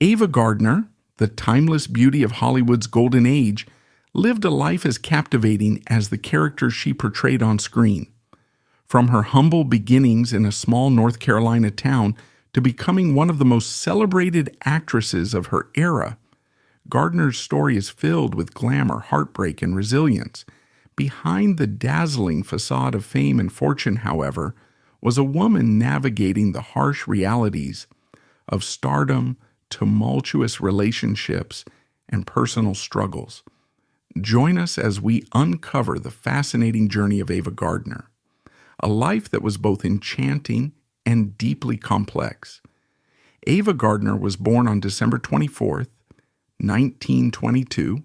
Ava Gardner, the timeless beauty of Hollywood's golden age, lived a life as captivating as the characters she portrayed on screen. From her humble beginnings in a small North Carolina town to becoming one of the most celebrated actresses of her era, Gardner's story is filled with glamour, heartbreak, and resilience. Behind the dazzling facade of fame and fortune, however, was a woman navigating the harsh realities of stardom, tumultuous relationships, and personal struggles. Join us as we uncover the fascinating journey of Ava Gardner, a life that was both enchanting and deeply complex. Ava Gardner was born on December 24th, 1922,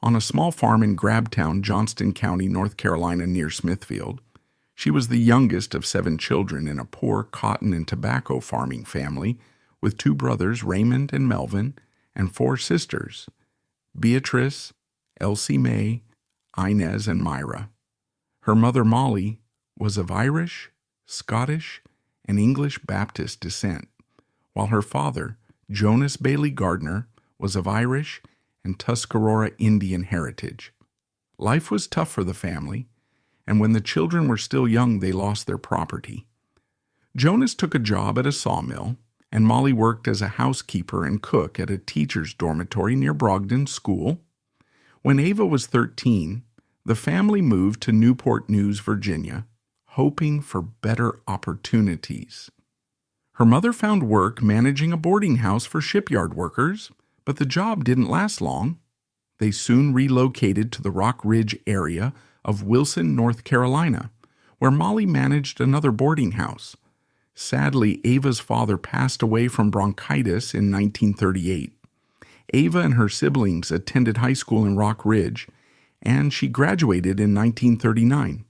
on a small farm in Grabtown, Johnston County, North Carolina, near Smithfield. She was the youngest of 7 children in a poor cotton and tobacco farming family with 2 brothers, Raymond and Melvin, and 4 sisters, Beatrice, Elsie Mae, Inez, and Myra. Her mother, Molly, was of Irish, Scottish, and English Baptist descent, while her father, Jonas Bailey Gardner, was of Irish and Tuscarora Indian heritage. Life was tough for the family, and when the children were still young, they lost their property. Jonas took a job at a sawmill, and Molly worked as a housekeeper and cook at a teacher's dormitory near Brogden School. When Ava was 13, the family moved to Newport News, Virginia, hoping for better opportunities. Her mother found work managing a boarding house for shipyard workers, but the job didn't last long. They soon relocated to the Rock Ridge area of Wilson, North Carolina, where Molly managed another boarding house. Sadly, Ava's father passed away from bronchitis in 1938. Ava and her siblings attended high school in Rock Ridge, and she graduated in 1939.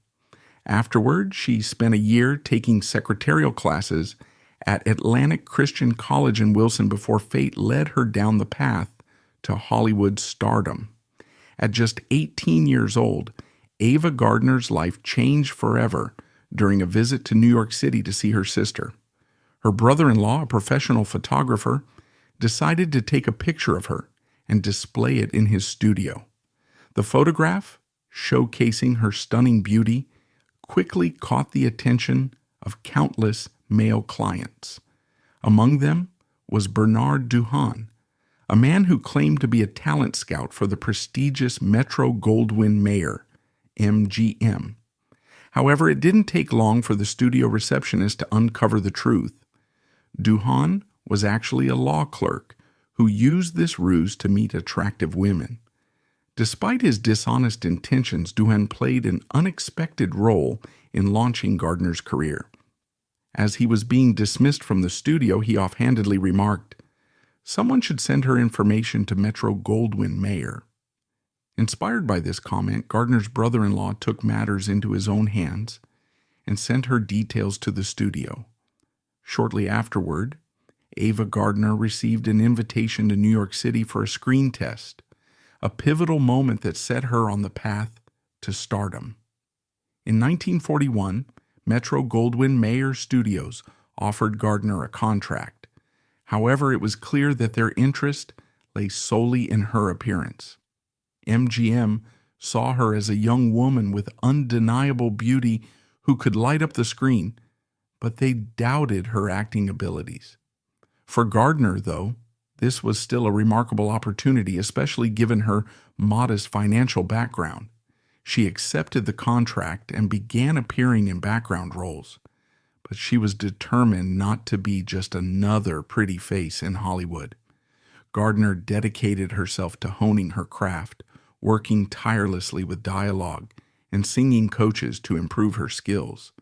Afterward, she spent a year taking secretarial classes at Atlantic Christian College in Wilson before fate led her down the path to Hollywood stardom. At just 18 years old, Ava Gardner's life changed forever during a visit to New York City to see her sister. Her brother-in-law, a professional photographer, decided to take a picture of her and display it in his studio. The photograph, showcasing her stunning beauty, quickly caught the attention of countless male clients. Among them was Bernard Duhan, a man who claimed to be a talent scout for the prestigious Metro-Goldwyn-Mayer, MGM. However, it didn't take long for the studio receptionist to uncover the truth. Duhan was actually a law clerk who used this ruse to meet attractive women. Despite his dishonest intentions, Duhan played an unexpected role in launching Gardner's career. As he was being dismissed from the studio, he offhandedly remarked, "Someone should send her information to Metro-Goldwyn-Mayer." Inspired by this comment, Gardner's brother-in-law took matters into his own hands and sent her details to the studio. Shortly afterward, Ava Gardner received an invitation to New York City for a screen test, a pivotal moment that set her on the path to stardom. In 1941, Metro-Goldwyn-Mayer Studios offered Gardner a contract. However, it was clear that their interest lay solely in her appearance. MGM saw her as a young woman with undeniable beauty who could light up the screen, but they doubted her acting abilities. For Gardner, though, this was still a remarkable opportunity, especially given her modest financial background. She accepted the contract and began appearing in background roles, but she was determined not to be just another pretty face in Hollywood. Gardner dedicated herself to honing her craft, working tirelessly with dialogue and singing coaches to improve her skills.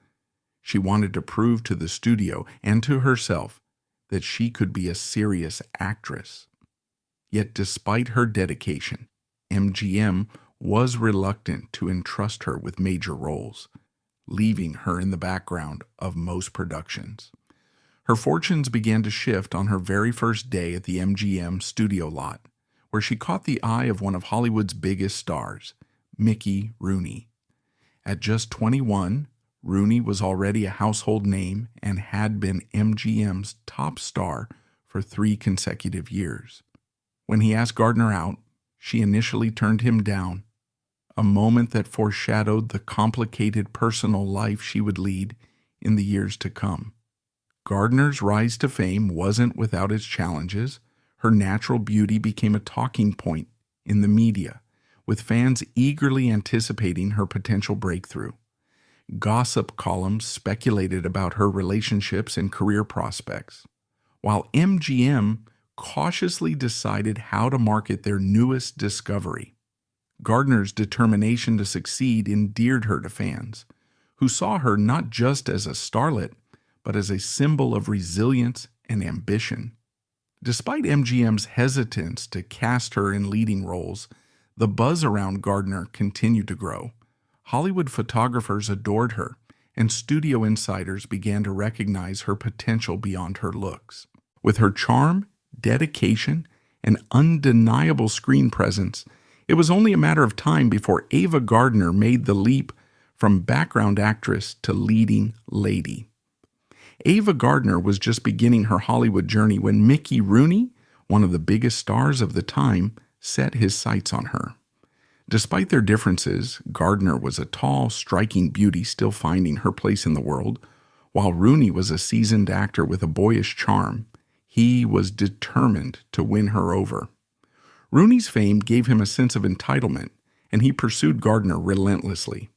She wanted to prove to the studio and to herself that she could be a serious actress. Yet despite her dedication, MGM was reluctant to entrust her with major roles, leaving her in the background of most productions. Her fortunes began to shift on her very first day at the MGM studio lot, where she caught the eye of one of Hollywood's biggest stars, Mickey Rooney. At just 21, Rooney was already a household name and had been MGM's top star for 3 consecutive years. When he asked Gardner out, she initially turned him down, a moment that foreshadowed the complicated personal life she would lead in the years to come. Gardner's rise to fame wasn't without its challenges. Her natural beauty became a talking point in the media, with fans eagerly anticipating her potential breakthrough. Gossip columns speculated about her relationships and career prospects, while MGM cautiously decided how to market their newest discovery. Gardner's determination to succeed endeared her to fans, who saw her not just as a starlet, but as a symbol of resilience and ambition. Despite MGM's hesitance to cast her in leading roles, the buzz around Gardner continued to grow. Hollywood photographers adored her, and studio insiders began to recognize her potential beyond her looks. With her charm, dedication, and undeniable screen presence, it was only a matter of time before Ava Gardner made the leap from background actress to leading lady. Ava Gardner was just beginning her Hollywood journey when Mickey Rooney, one of the biggest stars of the time, set his sights on her. Despite their differences, Gardner was a tall, striking beauty still finding her place in the world, while Rooney was a seasoned actor with a boyish charm. He was determined to win her over. Rooney's fame gave him a sense of entitlement, and he pursued Gardner relentlessly.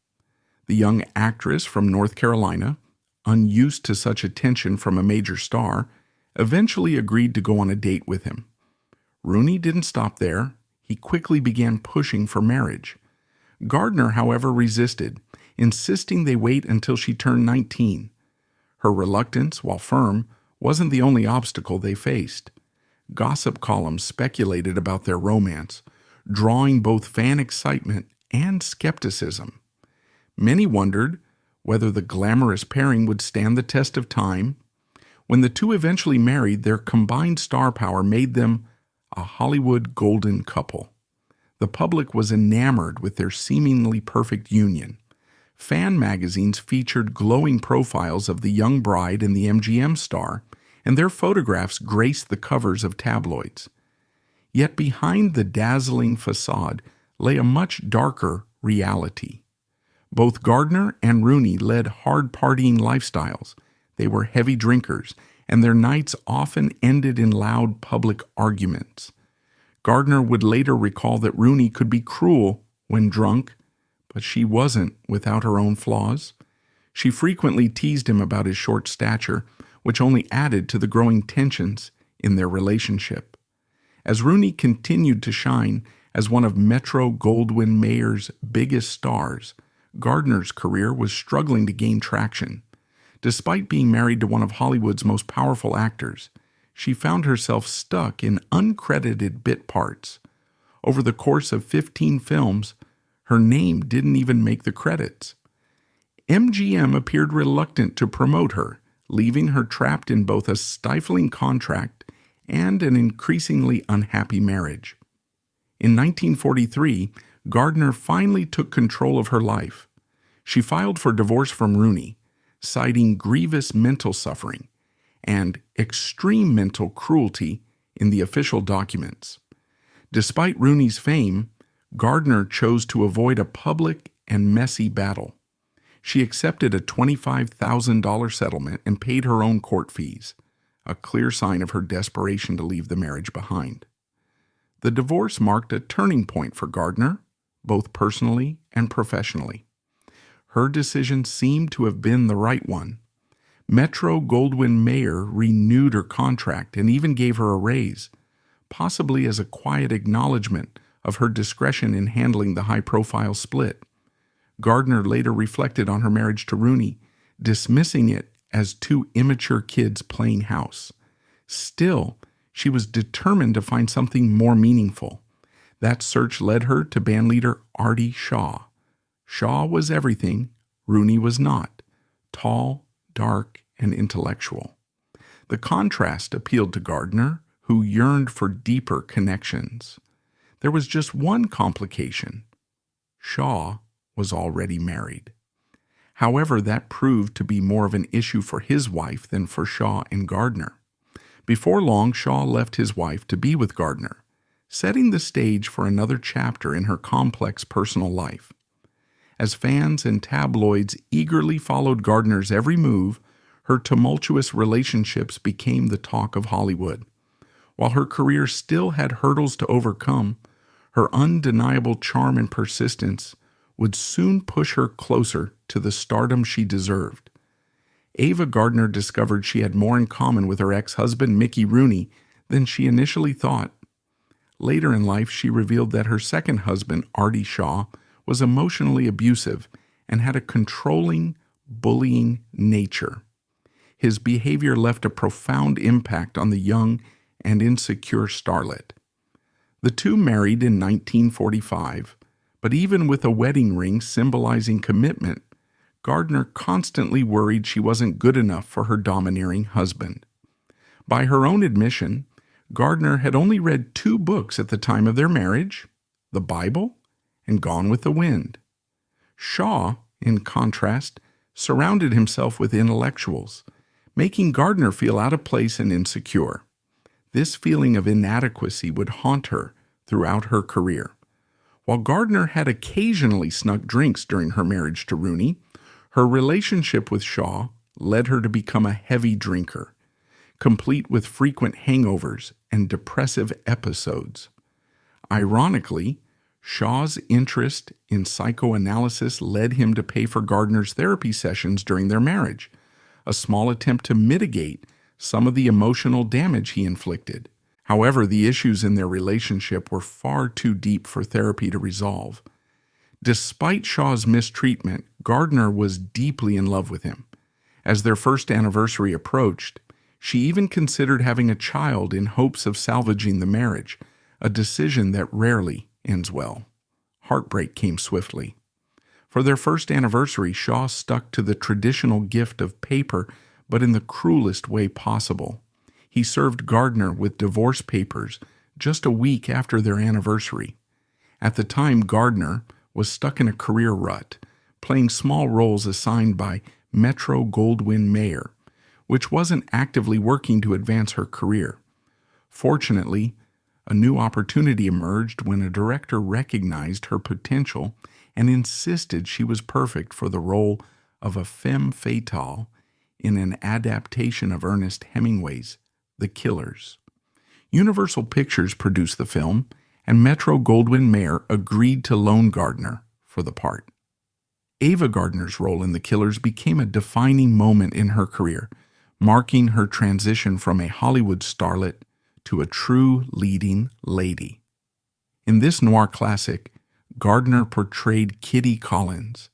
The young actress from North Carolina, unused to such attention from a major star, eventually agreed to go on a date with him. Rooney didn't stop there. He quickly began pushing for marriage. Gardner, however, resisted, insisting they wait until she turned 19. Her reluctance, while firm, wasn't the only obstacle they faced. Gossip columns speculated about their romance, drawing both fan excitement and skepticism. Many wondered whether the glamorous pairing would stand the test of time. When the two eventually married, their combined star power made them a Hollywood golden couple. The public was enamored with their seemingly perfect union. Fan magazines featured glowing profiles of the young bride and the MGM star, and their photographs graced the covers of tabloids. Yet behind the dazzling facade lay a much darker reality. Both Gardner and Rooney led hard-partying lifestyles. They were heavy drinkers, and their nights often ended in loud public arguments. Gardner would later recall that Rooney could be cruel when drunk, but she wasn't without her own flaws. She frequently teased him about his short stature, which only added to the growing tensions in their relationship. As Rooney continued to shine as one of Metro-Goldwyn-Mayer's biggest stars, Gardner's career was struggling to gain traction. Despite being married to one of Hollywood's most powerful actors, she found herself stuck in uncredited bit parts. Over the course of 15 films, her name didn't even make the credits. MGM appeared reluctant to promote her, leaving her trapped in both a stifling contract and an increasingly unhappy marriage. In 1943, Gardner finally took control of her life. She filed for divorce from Rooney, citing grievous mental suffering and extreme mental cruelty in the official documents. Despite Rooney's fame, Gardner chose to avoid a public and messy battle. She accepted a $25,000 settlement and paid her own court fees, a clear sign of her desperation to leave the marriage behind. The divorce marked a turning point for Gardner, both personally and professionally. Her decision seemed to have been the right one. Metro-Goldwyn-Mayer renewed her contract and even gave her a raise, possibly as a quiet acknowledgement of her discretion in handling the high-profile split. Gardner later reflected on her marriage to Rooney, dismissing it as two immature kids playing house. Still, she was determined to find something more meaningful. That search led her to bandleader Artie Shaw. Shaw was everything, Rooney was not. Tall, dark, and intellectual. The contrast appealed to Gardner, who yearned for deeper connections. There was just one complication. Shaw was already married. However, that proved to be more of an issue for his wife than for Shaw and Gardner. Before long, Shaw left his wife to be with Gardner, setting the stage for another chapter in her complex personal life. As fans and tabloids eagerly followed Gardner's every move, her tumultuous relationships became the talk of Hollywood. While her career still had hurdles to overcome, her undeniable charm and persistence would soon push her closer to the stardom she deserved. Ava Gardner discovered she had more in common with her ex-husband Mickey Rooney than she initially thought. Later in life, she revealed that her second husband, Artie Shaw, was emotionally abusive and had a controlling, bullying nature. His behavior left a profound impact on the young and insecure starlet. The two married in 1945, but even with a wedding ring symbolizing commitment, Gardner constantly worried she wasn't good enough for her domineering husband. By her own admission, Gardner had only read 2 books at the time of their marriage, the Bible and Gone with the Wind. Shaw, in contrast, surrounded himself with intellectuals, making Gardner feel out of place and insecure. This feeling of inadequacy would haunt her throughout her career. While Gardner had occasionally snuck drinks during her marriage to Rooney, her relationship with Shaw led her to become a heavy drinker, complete with frequent hangovers and depressive episodes. Ironically, Shaw's interest in psychoanalysis led him to pay for Gardner's therapy sessions during their marriage, a small attempt to mitigate some of the emotional damage he inflicted. However, the issues in their relationship were far too deep for therapy to resolve. Despite Shaw's mistreatment, Gardner was deeply in love with him. As their first anniversary approached, she even considered having a child in hopes of salvaging the marriage, a decision that rarely ends well. Heartbreak came swiftly. For their first anniversary, Shaw stuck to the traditional gift of paper, but in the cruelest way possible. He served Gardner with divorce papers just a week after their anniversary. At the time, Gardner was stuck in a career rut, playing small roles assigned by Metro-Goldwyn-Mayer, which wasn't actively working to advance her career. Fortunately, a new opportunity emerged when a director recognized her potential and insisted she was perfect for the role of a femme fatale in an adaptation of Ernest Hemingway's The Killers. Universal Pictures produced the film, and Metro-Goldwyn-Mayer agreed to loan Gardner for the part. Ava Gardner's role in The Killers became a defining moment in her career, marking her transition from a Hollywood starlet to a true leading lady. In this noir classic, Gardner portrayed Kitty Collins,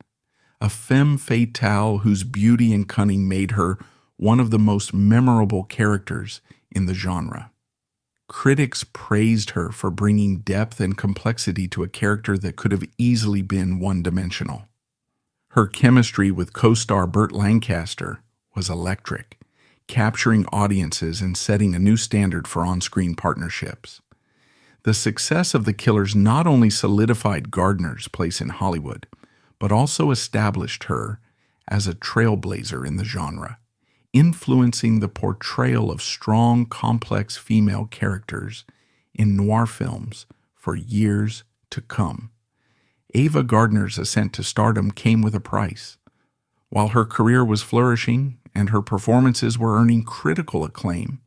a femme fatale whose beauty and cunning made her one of the most memorable characters in the genre. Critics praised her for bringing depth and complexity to a character that could have easily been one-dimensional. Her chemistry with co-star Burt Lancaster was electric, capturing audiences and setting a new standard for on-screen partnerships. The success of The Killers not only solidified Gardner's place in Hollywood, but also established her as a trailblazer in the genre, influencing the portrayal of strong, complex female characters in noir films for years to come. Ava Gardner's ascent to stardom came with a price. While her career was flourishing and her performances were earning critical acclaim,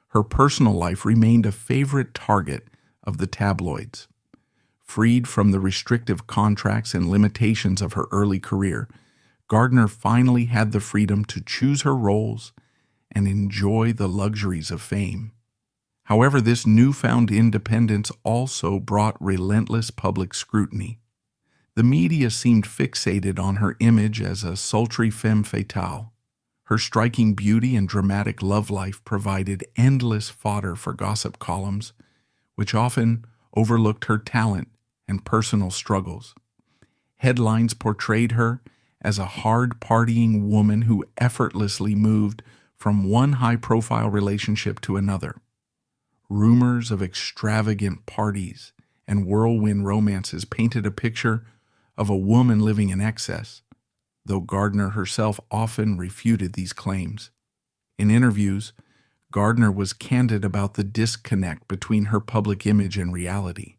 her personal life remained a favorite target of the tabloids. Freed from the restrictive contracts and limitations of her early career, Gardner finally had the freedom to choose her roles and enjoy the luxuries of fame. However, this newfound independence also brought relentless public scrutiny. The media seemed fixated on her image as a sultry femme fatale. Her striking beauty and dramatic love life provided endless fodder for gossip columns, which often overlooked her talent and personal struggles. Headlines portrayed her as a hard-partying woman who effortlessly moved from one high-profile relationship to another. Rumors of extravagant parties and whirlwind romances painted a picture of a woman living in excess, though Gardner herself often refuted these claims. In interviews, Gardner was candid about the disconnect between her public image and reality.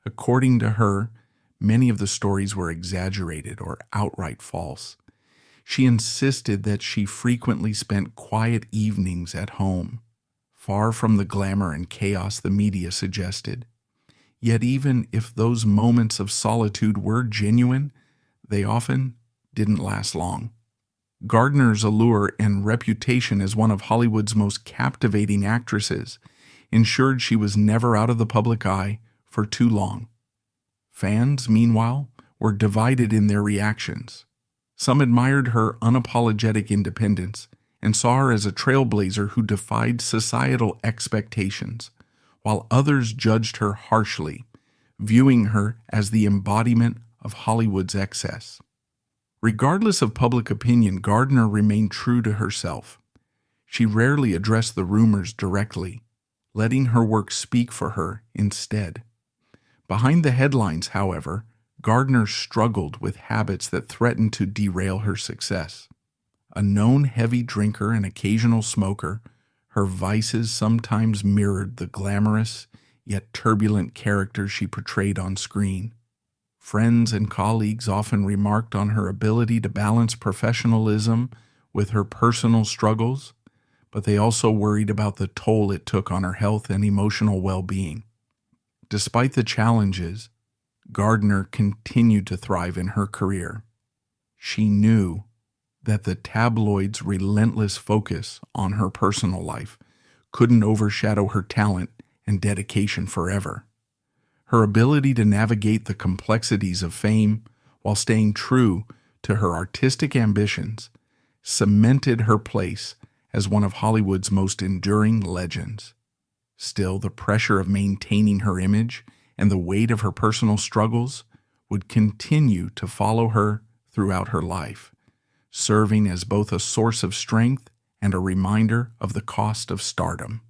According to her, many of the stories were exaggerated or outright false. She insisted that she frequently spent quiet evenings at home, far from the glamour and chaos the media suggested. Yet even if those moments of solitude were genuine, they often didn't last long. Gardner's allure and reputation as one of Hollywood's most captivating actresses ensured she was never out of the public eye for too long. Fans, meanwhile, were divided in their reactions. Some admired her unapologetic independence and saw her as a trailblazer who defied societal expectations, while others judged her harshly, viewing her as the embodiment of Hollywood's excess. Regardless of public opinion, Gardner remained true to herself. She rarely addressed the rumors directly, letting her work speak for her instead. Behind the headlines, however, Gardner struggled with habits that threatened to derail her success. A known heavy drinker and occasional smoker, her vices sometimes mirrored the glamorous yet turbulent character she portrayed on screen. Friends and colleagues often remarked on her ability to balance professionalism with her personal struggles, but they also worried about the toll it took on her health and emotional well-being. Despite the challenges, Gardner continued to thrive in her career. She knew that the tabloids' relentless focus on her personal life couldn't overshadow her talent and dedication forever. Her ability to navigate the complexities of fame while staying true to her artistic ambitions cemented her place as one of Hollywood's most enduring legends. Still, the pressure of maintaining her image and the weight of her personal struggles would continue to follow her throughout her life, serving as both a source of strength and a reminder of the cost of stardom.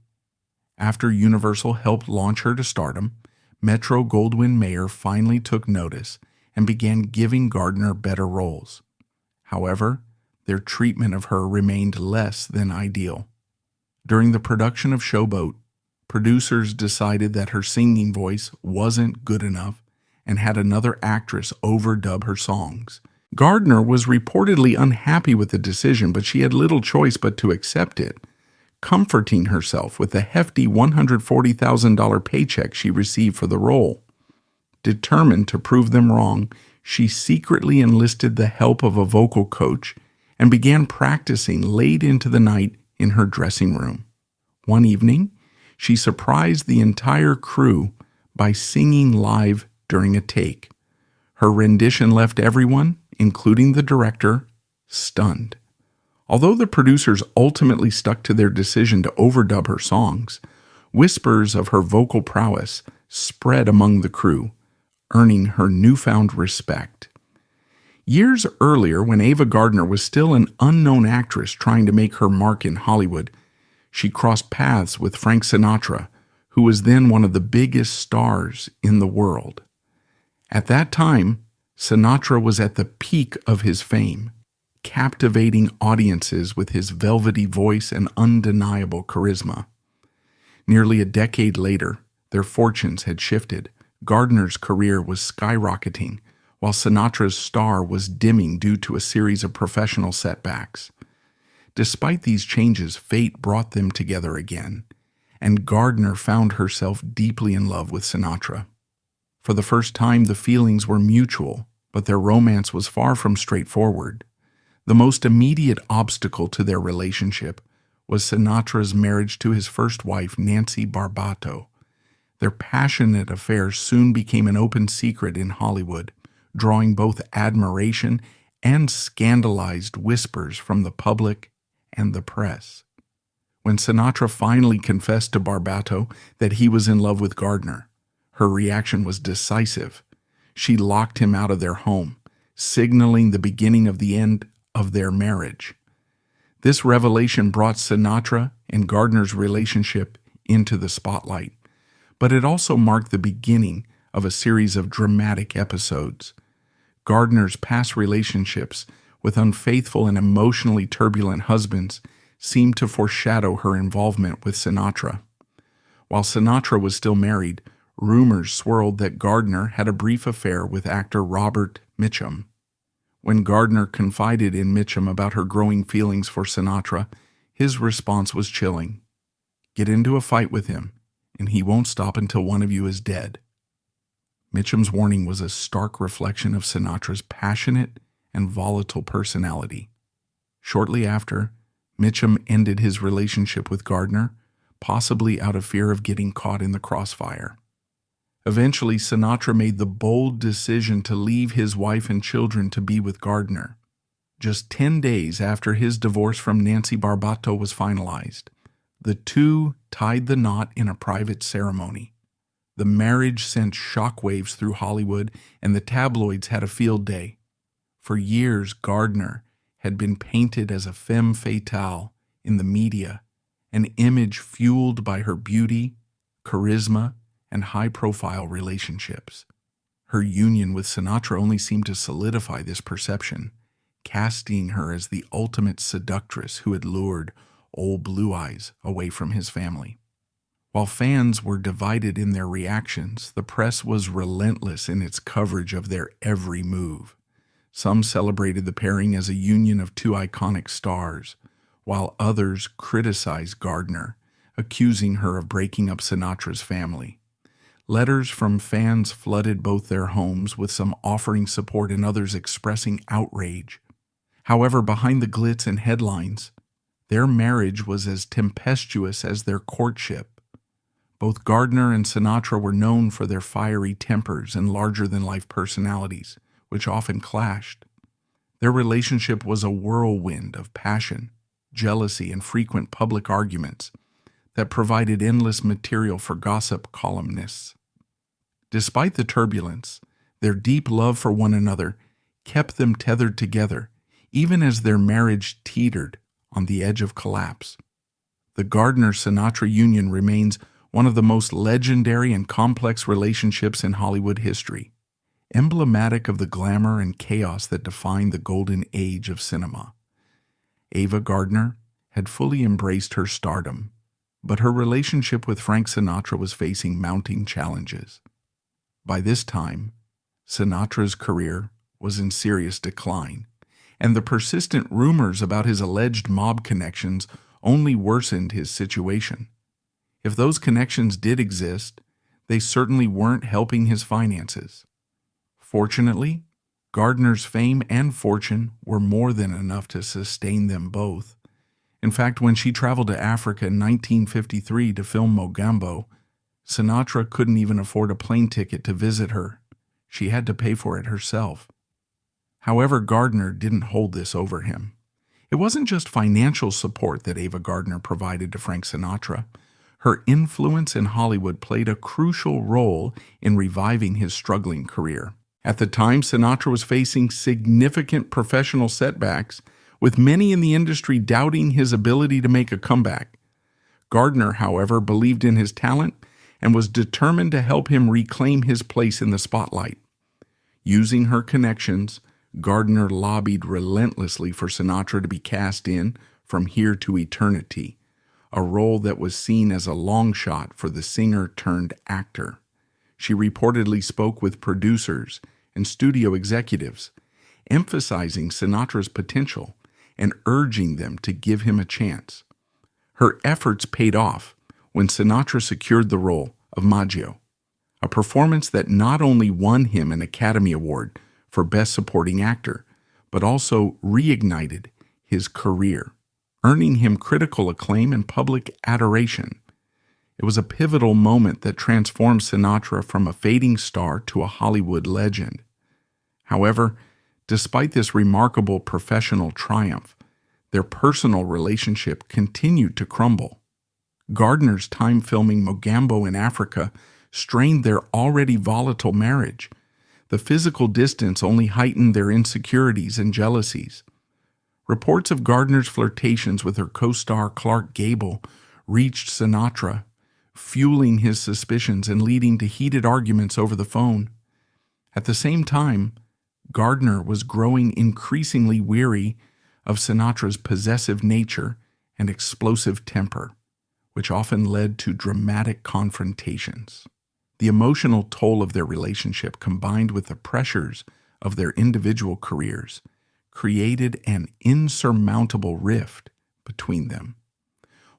After Universal helped launch her to stardom, Metro-Goldwyn-Mayer finally took notice and began giving Gardner better roles. However, their treatment of her remained less than ideal. During the production of Showboat, producers decided that her singing voice wasn't good enough and had another actress overdub her songs. Gardner was reportedly unhappy with the decision, but she had little choice but to accept it, comforting herself with the hefty $140,000 paycheck she received for the role. Determined to prove them wrong, she secretly enlisted the help of a vocal coach and began practicing late into the night in her dressing room. One evening, she surprised the entire crew by singing live during a take. Her rendition left everyone, including the director, stunned. Although the producers ultimately stuck to their decision to overdub her songs, whispers of her vocal prowess spread among the crew, earning her newfound respect. Years earlier, when Ava Gardner was still an unknown actress trying to make her mark in Hollywood, she crossed paths with Frank Sinatra, who was then one of the biggest stars in the world. At that time, Sinatra was at the peak of his fame, captivating audiences with his velvety voice and undeniable charisma. Nearly a decade later, their fortunes had shifted. Gardner's career was skyrocketing, while Sinatra's star was dimming due to a series of professional setbacks. Despite these changes, fate brought them together again, and Gardner found herself deeply in love with Sinatra. For the first time, the feelings were mutual, but their romance was far from straightforward. The most immediate obstacle to their relationship was Sinatra's marriage to his first wife, Nancy Barbato. Their passionate affair soon became an open secret in Hollywood, drawing both admiration and scandalized whispers from the public and the press. When Sinatra finally confessed to Barbato that he was in love with Gardner, her reaction was decisive. She locked him out of their home, signaling the beginning of the end of their marriage. This revelation brought Sinatra and Gardner's relationship into the spotlight, but it also marked the beginning of a series of dramatic episodes. Gardner's past relationships with unfaithful and emotionally turbulent husbands seemed to foreshadow her involvement with Sinatra. While Sinatra was still married, rumors swirled that Gardner had a brief affair with actor Robert Mitchum. When Gardner confided in Mitchum about her growing feelings for Sinatra, his response was chilling. "Get into a fight with him, and he won't stop until one of you is dead." Mitchum's warning was a stark reflection of Sinatra's passionate and volatile personality. Shortly after, Mitchum ended his relationship with Gardner, possibly out of fear of getting caught in the crossfire. Eventually, Sinatra made the bold decision to leave his wife and children to be with Gardner. Just 10 days after his divorce from Nancy Barbato was finalized, the two tied the knot in a private ceremony. The marriage sent shockwaves through Hollywood, and the tabloids had a field day. For years, Gardner had been painted as a femme fatale in the media, an image fueled by her beauty, charisma, and high-profile relationships. Her union with Sinatra only seemed to solidify this perception, casting her as the ultimate seductress who had lured old Blue Eyes away from his family. While fans were divided in their reactions, the press was relentless in its coverage of their every move. Some celebrated the pairing as a union of two iconic stars, while others criticized Gardner, accusing her of breaking up Sinatra's family. Letters from fans flooded both their homes, with some offering support and others expressing outrage. However, behind the glitz and headlines, their marriage was as tempestuous as their courtship. Both Gardner and Sinatra were known for their fiery tempers and larger-than-life personalities, which often clashed. Their relationship was a whirlwind of passion, jealousy, and frequent public arguments that provided endless material for gossip columnists. Despite the turbulence, their deep love for one another kept them tethered together, even as their marriage teetered on the edge of collapse. The Gardner-Sinatra union remains one of the most legendary and complex relationships in Hollywood history, emblematic of the glamour and chaos that defined the golden age of cinema. Ava Gardner had fully embraced her stardom, but her relationship with Frank Sinatra was facing mounting challenges. By this time, Sinatra's career was in serious decline, and the persistent rumors about his alleged mob connections only worsened his situation. If those connections did exist, they certainly weren't helping his finances. Fortunately, Gardner's fame and fortune were more than enough to sustain them both. In fact, when she traveled to Africa in 1953 to film Mambo, Sinatra couldn't even afford a plane ticket to visit her. She had to pay for it herself. However, Gardner didn't hold this over him. It wasn't just financial support that Ava Gardner provided to Frank Sinatra. Her influence in Hollywood played a crucial role in reviving his struggling career. At the time, Sinatra was facing significant professional setbacks, with many in the industry doubting his ability to make a comeback. Gardner, however, believed in his talent and was determined to help him reclaim his place in the spotlight. Using her connections, Gardner lobbied relentlessly for Sinatra to be cast in From Here to Eternity, a role that was seen as a long shot for the singer-turned-actor. She reportedly spoke with producers and studio executives, emphasizing Sinatra's potential and urging them to give him a chance. Her efforts paid off when Sinatra secured the role of Maggio, a performance that not only won him an Academy Award for Best Supporting Actor, but also reignited his career, earning him critical acclaim and public adoration. It was a pivotal moment that transformed Sinatra from a fading star to a Hollywood legend. However, despite this remarkable professional triumph, their personal relationship continued to crumble. Gardner's time filming Mambo in Africa strained their already volatile marriage. The physical distance only heightened their insecurities and jealousies. Reports of Gardner's flirtations with her co-star Clark Gable reached Sinatra, fueling his suspicions and leading to heated arguments over the phone. At the same time, Gardner was growing increasingly weary of Sinatra's possessive nature and explosive temper, which often led to dramatic confrontations. The emotional toll of their relationship, combined with the pressures of their individual careers, created an insurmountable rift between them.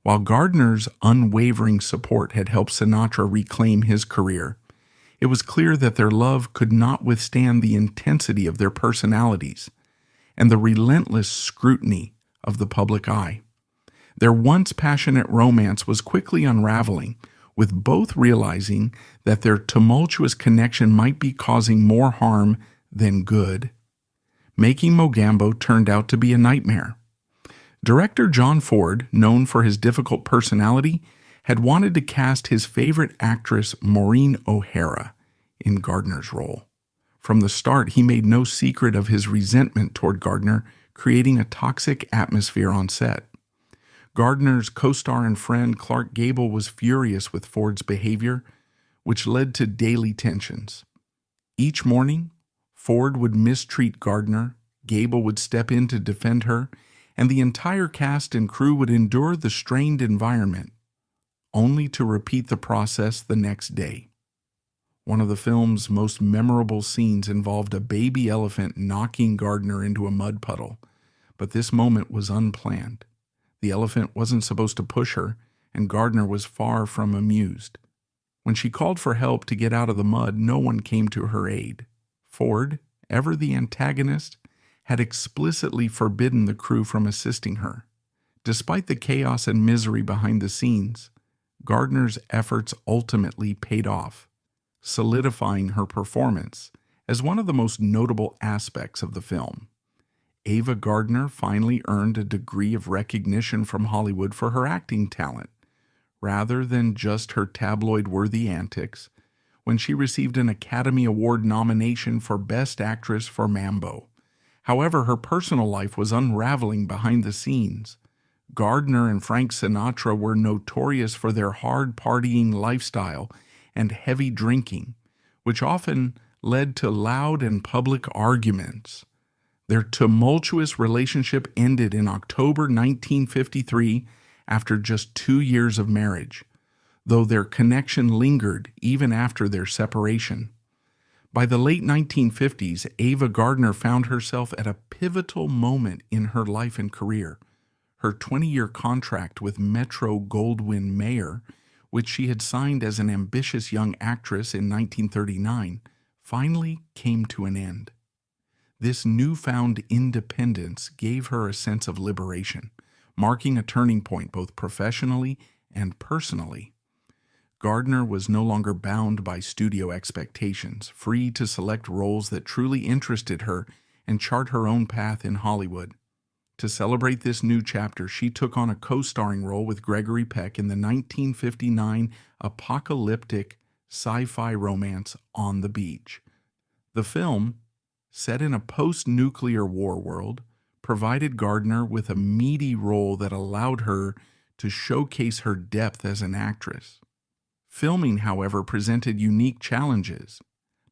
While Gardner's unwavering support had helped Sinatra reclaim his career, it was clear that their love could not withstand the intensity of their personalities and the relentless scrutiny of the public eye. Their once passionate romance was quickly unraveling, with both realizing that their tumultuous connection might be causing more harm than good. Making Mambo turned out to be a nightmare. Director John Ford, known for his difficult personality, had wanted to cast his favorite actress Maureen O'Hara in Gardner's role. From the start, he made no secret of his resentment toward Gardner, creating a toxic atmosphere on set. Gardner's co-star and friend Clark Gable was furious with Ford's behavior, which led to daily tensions. Each morning, Ford would mistreat Gardner, Gable would step in to defend her, and the entire cast and crew would endure the strained environment, only to repeat the process the next day. One of the film's most memorable scenes involved a baby elephant knocking Gardner into a mud puddle, but this moment was unplanned. The elephant wasn't supposed to push her, and Gardner was far from amused. When she called for help to get out of the mud, no one came to her aid. Ford, ever the antagonist, had explicitly forbidden the crew from assisting her. Despite the chaos and misery behind the scenes, Gardner's efforts ultimately paid off, solidifying her performance as one of the most notable aspects of the film. Ava Gardner finally earned a degree of recognition from Hollywood for her acting talent, rather than just her tabloid-worthy antics, when she received an Academy Award nomination for Best Actress for Mambo. However, her personal life was unraveling behind the scenes. Gardner and Frank Sinatra were notorious for their hard-partying lifestyle and heavy drinking, which often led to loud and public arguments. Their tumultuous relationship ended in October 1953 after just 2 years of marriage, though their connection lingered even after their separation. By the late 1950s, Ava Gardner found herself at a pivotal moment in her life and career. Her 20-year contract with Metro-Goldwyn-Mayer, which she had signed as an ambitious young actress in 1939, finally came to an end. This newfound independence gave her a sense of liberation, marking a turning point both professionally and personally. Gardner was no longer bound by studio expectations, free to select roles that truly interested her and chart her own path in Hollywood. To celebrate this new chapter, she took on a co-starring role with Gregory Peck in the 1959 apocalyptic sci-fi romance On the Beach. The film, set in a post-nuclear war world, provided Gardner with a meaty role that allowed her to showcase her depth as an actress. Filming, however, presented unique challenges,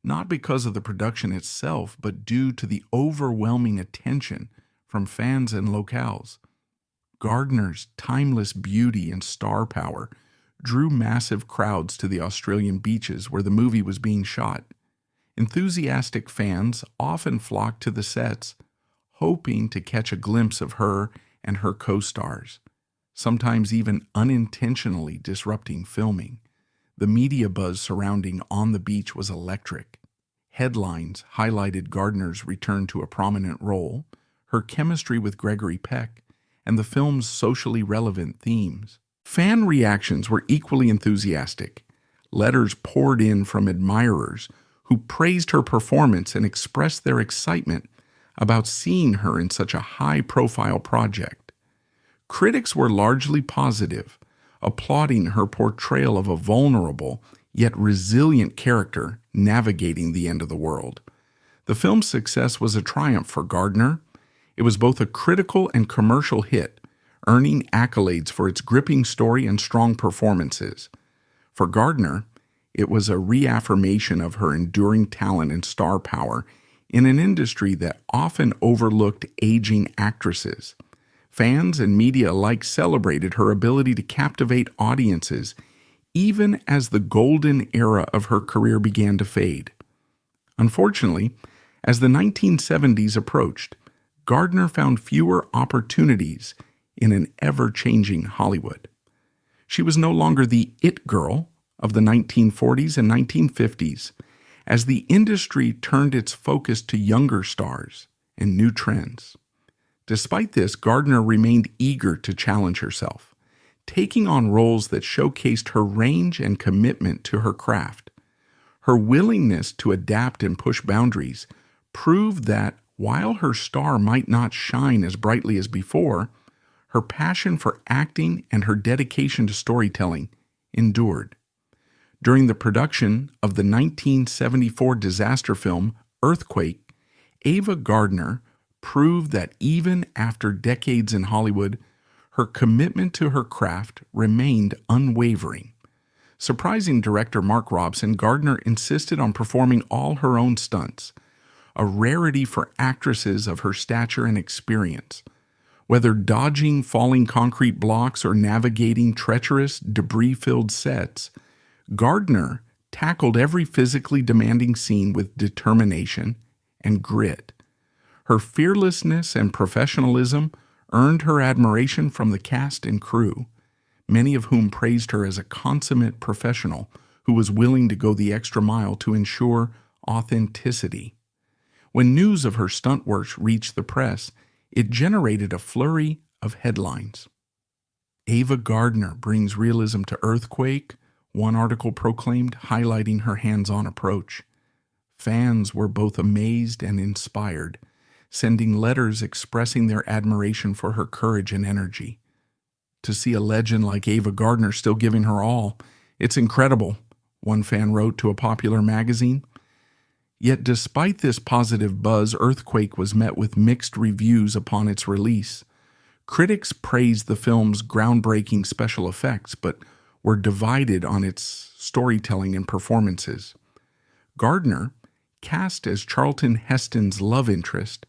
not because of the production itself, but due to the overwhelming attention from fans and locales. Gardner's timeless beauty and star power drew massive crowds to the Australian beaches where the movie was being shot. Enthusiastic fans often flocked to the sets, hoping to catch a glimpse of her and her co-stars, sometimes even unintentionally disrupting filming. The media buzz surrounding On the Beach was electric. Headlines highlighted Gardner's return to a prominent role, her chemistry with Gregory Peck, and the film's socially relevant themes. Fan reactions were equally enthusiastic. Letters poured in from admirers who praised her performance and expressed their excitement about seeing her in such a high-profile project. Critics were largely positive, applauding her portrayal of a vulnerable yet resilient character navigating the end of the world. The film's success was a triumph for Gardner. It was both a critical and commercial hit, earning accolades for its gripping story and strong performances. For Gardner, it was a reaffirmation of her enduring talent and star power in an industry that often overlooked aging actresses. Fans and media alike celebrated her ability to captivate audiences, even as the golden era of her career began to fade. Unfortunately, as the 1970s approached, Gardner found fewer opportunities in an ever-changing Hollywood. She was no longer the it girl of the 1940s and 1950s, as the industry turned its focus to younger stars and new trends. Despite this, Gardner remained eager to challenge herself, taking on roles that showcased her range and commitment to her craft. Her willingness to adapt and push boundaries proved that while her star might not shine as brightly as before, her passion for acting and her dedication to storytelling endured. During the production of the 1974 disaster film Earthquake, Ava Gardner proved that even after decades in Hollywood, her commitment to her craft remained unwavering. Surprising director Mark Robson, Gardner insisted on performing all her own stunts, a rarity for actresses of her stature and experience. Whether dodging falling concrete blocks or navigating treacherous, debris-filled sets, Gardner tackled every physically demanding scene with determination and grit. Her fearlessness and professionalism earned her admiration from the cast and crew, many of whom praised her as a consummate professional who was willing to go the extra mile to ensure authenticity. When news of her stunt work reached the press, it generated a flurry of headlines. Ava Gardner brings realism to Earthquake, one article proclaimed, highlighting her hands-on approach. Fans were both amazed and inspired, sending letters expressing their admiration for her courage and energy. To see a legend like Ava Gardner still giving her all, it's incredible, one fan wrote to a popular magazine. Yet despite this positive buzz, Earthquake was met with mixed reviews upon its release. Critics praised the film's groundbreaking special effects, but were divided on its storytelling and performances. Gardner, cast as Charlton Heston's love interest,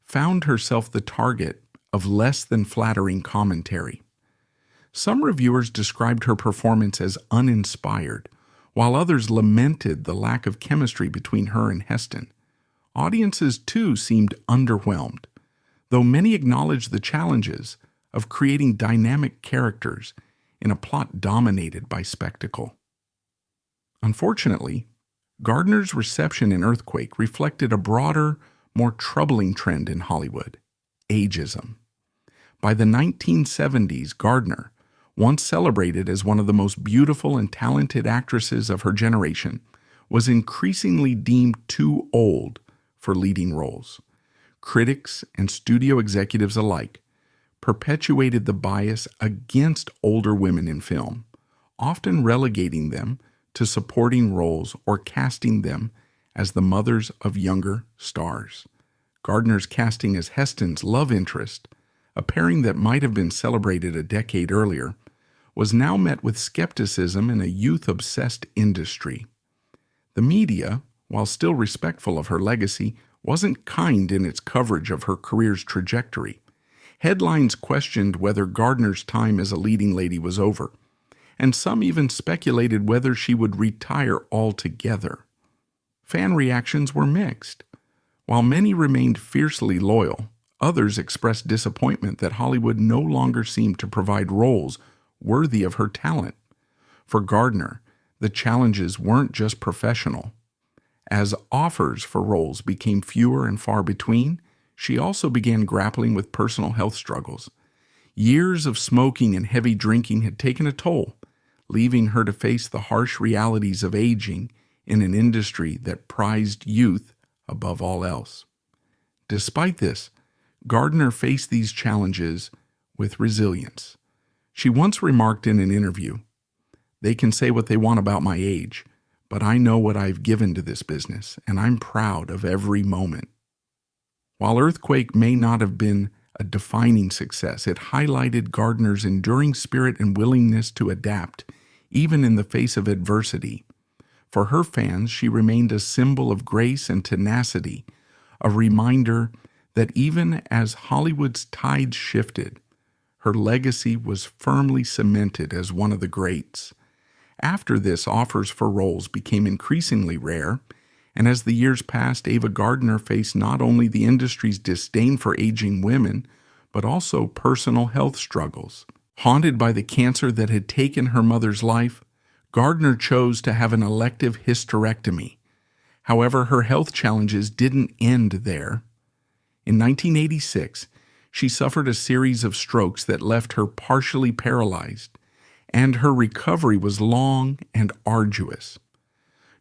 found herself the target of less than flattering commentary. Some reviewers described her performance as uninspired, while others lamented the lack of chemistry between her and Heston. Audiences, too, seemed underwhelmed, though many acknowledged the challenges of creating dynamic characters in a plot dominated by spectacle. Unfortunately, Gardner's reception in Earthquake reflected a broader, more troubling trend in Hollywood: ageism. By the 1970s, Gardner, once celebrated as one of the most beautiful and talented actresses of her generation, was increasingly deemed too old for leading roles. Critics and studio executives alike perpetuated the bias against older women in film, often relegating them to supporting roles or casting them as the mothers of younger stars. Gardner's casting as Heston's love interest, a pairing that might have been celebrated a decade earlier, was now met with skepticism in a youth-obsessed industry. The media, while still respectful of her legacy, wasn't kind in its coverage of her career's trajectory. Headlines questioned whether Gardner's time as a leading lady was over, and some even speculated whether she would retire altogether. Fan reactions were mixed. While many remained fiercely loyal, others expressed disappointment that Hollywood no longer seemed to provide roles worthy of her talent. For Gardner, the challenges weren't just professional. As offers for roles became fewer and far between, she also began grappling with personal health struggles. Years of smoking and heavy drinking had taken a toll, leaving her to face the harsh realities of aging in an industry that prized youth above all else. Despite this, Gardner faced these challenges with resilience. She once remarked in an interview, "They can say what they want about my age, but I know what I've given to this business, and I'm proud of every moment." While Earthquake may not have been a defining success, it highlighted Gardner's enduring spirit and willingness to adapt, even in the face of adversity. For her fans, she remained a symbol of grace and tenacity, a reminder that even as Hollywood's tides shifted, her legacy was firmly cemented as one of the greats. After this, offers for roles became increasingly rare, and as the years passed, Ava Gardner faced not only the industry's disdain for aging women, but also personal health struggles. Haunted by the cancer that had taken her mother's life, Gardner chose to have an elective hysterectomy. However, her health challenges didn't end there. In 1986, she suffered a series of strokes that left her partially paralyzed, and her recovery was long and arduous.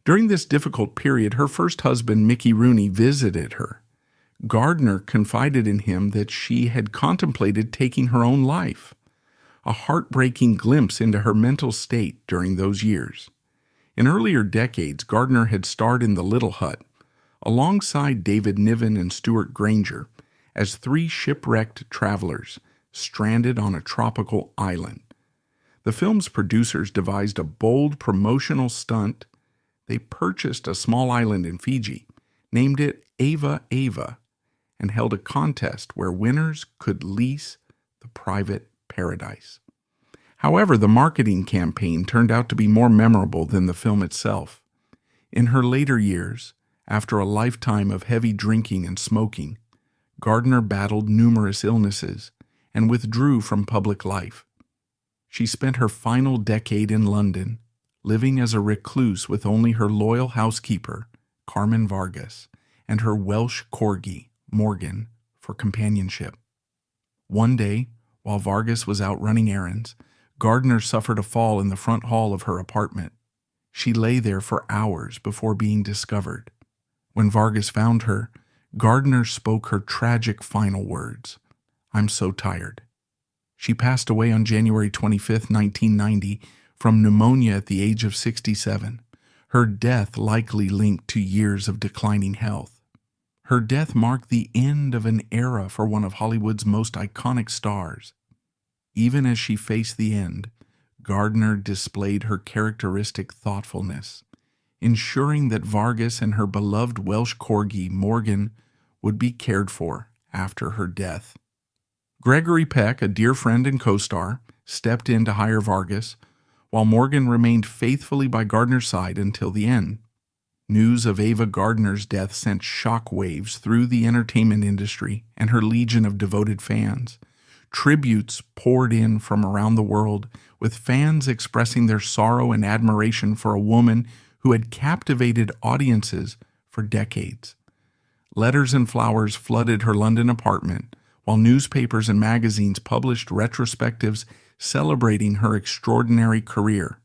During this difficult period, her first husband, Mickey Rooney, visited her. Gardner confided in him that she had contemplated taking her own life, a heartbreaking glimpse into her mental state during those years. In earlier decades, Gardner had starred in The Little Hut, alongside David Niven and Stuart Granger, as three shipwrecked travelers stranded on a tropical island. The film's producers devised a bold promotional stunt. They purchased a small island in Fiji, named it Ava Ava, and held a contest where winners could lease the private paradise. However, the marketing campaign turned out to be more memorable than the film itself. In her later years, after a lifetime of heavy drinking and smoking, Gardner battled numerous illnesses and withdrew from public life. She spent her final decade in London, living as a recluse with only her loyal housekeeper, Carmen Vargas, and her Welsh corgi, Morgan, for companionship. One day, while Vargas was out running errands, Gardner suffered a fall in the front hall of her apartment. She lay there for hours before being discovered. When Vargas found her, Gardner spoke her tragic final words, "I'm so tired." She passed away on January 25, 1990, from pneumonia at the age of 67, her death likely linked to years of declining health. Her death marked the end of an era for one of Hollywood's most iconic stars. Even as she faced the end, Gardner displayed her characteristic thoughtfulness, ensuring that Vargas and her beloved Welsh corgi, Morgan, would be cared for after her death. Gregory Peck, a dear friend and co-star, stepped in to hire Vargas, while Morgan remained faithfully by Gardner's side until the end. News of Ava Gardner's death sent shockwaves through the entertainment industry and her legion of devoted fans. Tributes poured in from around the world, with fans expressing their sorrow and admiration for a woman who had captivated audiences for decades. Letters and flowers flooded her London apartment, while newspapers and magazines published retrospectives celebrating her extraordinary career.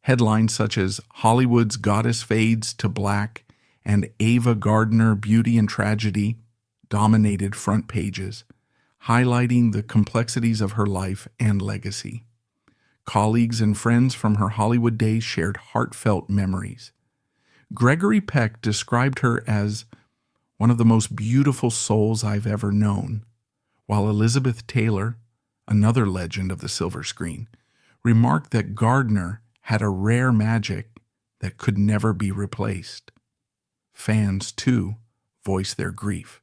Headlines such as "Hollywood's Goddess Fades to Black" and "Ava Gardner, Beauty and Tragedy" dominated front pages, highlighting the complexities of her life and legacy. Colleagues and friends from her Hollywood days shared heartfelt memories. Gregory Peck described her as one of the most beautiful souls I've ever known, while Elizabeth Taylor, another legend of the silver screen, remarked that Gardner had a rare magic that could never be replaced. Fans, too, voiced their grief,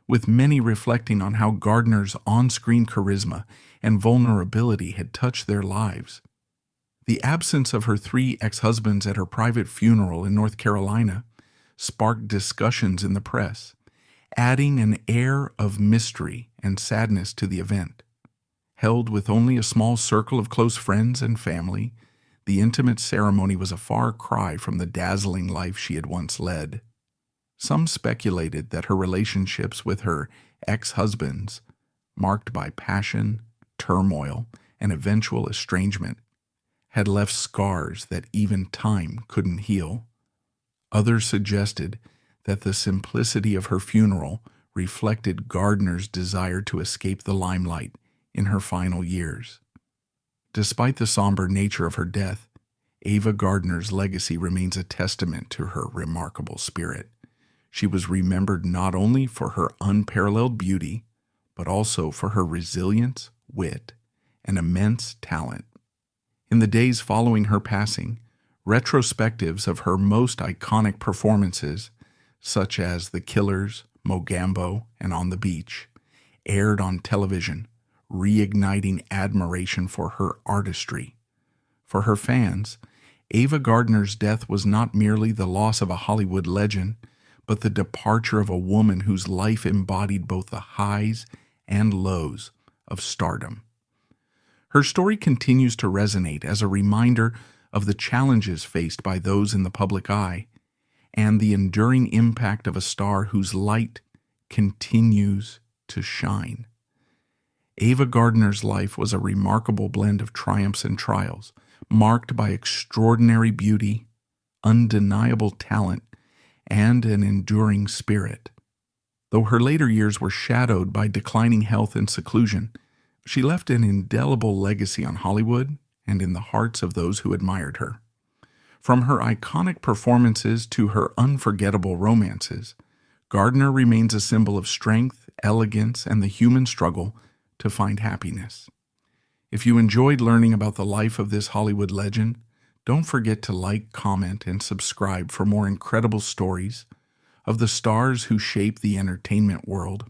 with many reflecting on how Gardner's on-screen charisma and vulnerability had touched their lives. The absence of her three ex-husbands at her private funeral in North Carolina sparked discussions in the press, adding an air of mystery and sadness to the event. Held with only a small circle of close friends and family, the intimate ceremony was a far cry from the dazzling life she had once led. Some speculated that her relationships with her ex-husbands, marked by passion, turmoil, and eventual estrangement, had left scars that even time couldn't heal. Others suggested that the simplicity of her funeral reflected Gardner's desire to escape the limelight in her final years. Despite the somber nature of her death, Ava Gardner's legacy remains a testament to her remarkable spirit. She was remembered not only for her unparalleled beauty, but also for her resilience, wit, and immense talent. In the days following her passing, retrospectives of her most iconic performances, such as The Killers, Mogambo, and On the Beach, aired on television, reigniting admiration for her artistry. For her fans, Ava Gardner's death was not merely the loss of a Hollywood legend, but the departure of a woman whose life embodied both the highs and lows of stardom. Her story continues to resonate as a reminder of the challenges faced by those in the public eye and the enduring impact of a star whose light continues to shine. Ava Gardner's life was a remarkable blend of triumphs and trials, marked by extraordinary beauty, undeniable talent, and an enduring spirit. Though her later years were shadowed by declining health and seclusion, she left an indelible legacy on Hollywood and in the hearts of those who admired her. From her iconic performances to her unforgettable romances, Gardner remains a symbol of strength, elegance, and the human struggle to find happiness. If you enjoyed learning about the life of this Hollywood legend, don't forget to like, comment, and subscribe for more incredible stories of the stars who shape the entertainment world.